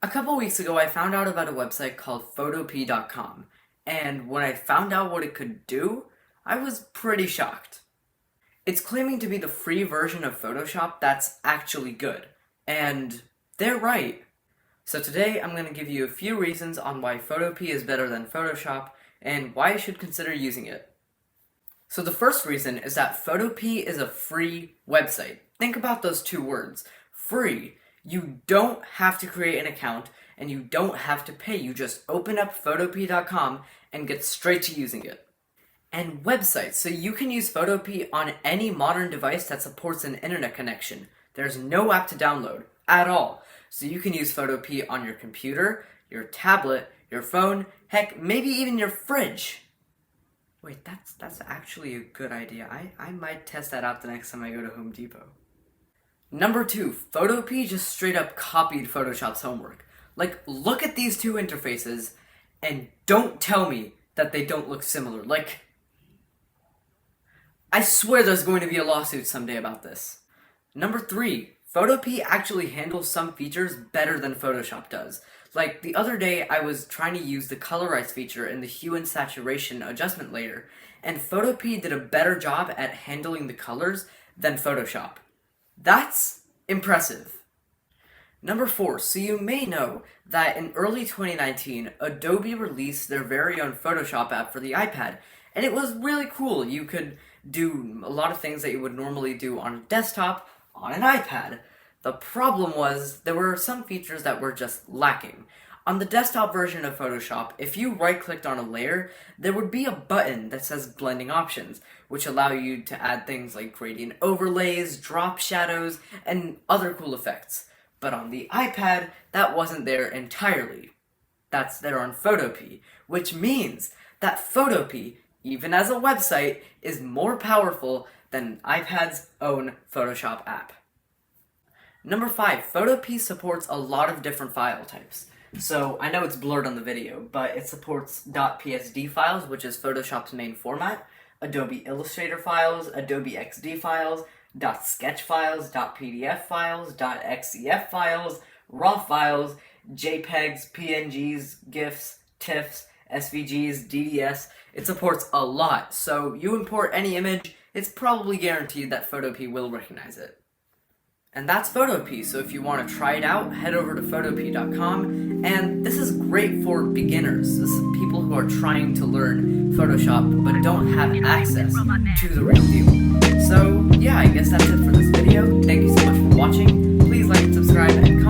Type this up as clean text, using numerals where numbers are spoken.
A couple weeks ago, I found out about a website called Photopea.com, and when I found out what it could do, I was pretty shocked. It's claiming to be the free version of Photoshop that's actually good, and they're right. So today, I'm going to give you a few reasons on why Photopea is better than Photoshop, and why you should consider using it. So the first reason is that Photopea is a free website. Think about those two words, free. You don't have to create an account, and you don't have to pay. You just open up Photopea.com and get straight to using it. And websites, so you can use Photopea on any modern device that supports an internet connection. There's no app to download, at all. So you can use Photopea on your computer, your tablet, your phone, heck, maybe even your fridge. Wait, that's actually a good idea. I might test that out the next time I go to Home Depot. Number 2, Photopea just straight up copied Photoshop's homework. Like, look at these two interfaces, and don't tell me that they don't look similar. Like, I swear there's going to be a lawsuit someday about this. Number 3, Photopea actually handles some features better than Photoshop does. Like, the other day I was trying to use the colorize feature in the hue and saturation adjustment layer, and Photopea did a better job at handling the colors than Photoshop. That's impressive. Number 4, so you may know that in early 2019, Adobe released their very own Photoshop app for the iPad, and it was really cool. You could do a lot of things that you would normally do on a desktop on an iPad. The problem was there were some features that were just lacking. On the desktop version of Photoshop, if you right-clicked on a layer, there would be a button that says Blending Options, which allow you to add things like gradient overlays, drop shadows, and other cool effects. But on the iPad, that wasn't there entirely. That's there on Photopea, which means that Photopea, even as a website, is more powerful than iPad's own Photoshop app. Number 5, Photopea supports a lot of different file types. So, I know it's blurred on the video, but it supports .psd files, which is Photoshop's main format, Adobe Illustrator files, Adobe XD files, .sketch files, .pdf files, .xcf files, RAW files, JPEGs, PNGs, GIFs, TIFFs, SVGs, DDS. It supports a lot, so you import any image, it's probably guaranteed that Photopea will recognize it. And that's Photopea, so if you want to try it out, head over to Photopea.com, and this is great for beginners. This is people who are trying to learn Photoshop but don't have access to the real deal. So, yeah, I guess that's it for this video. Thank you so much for watching. Please like and subscribe and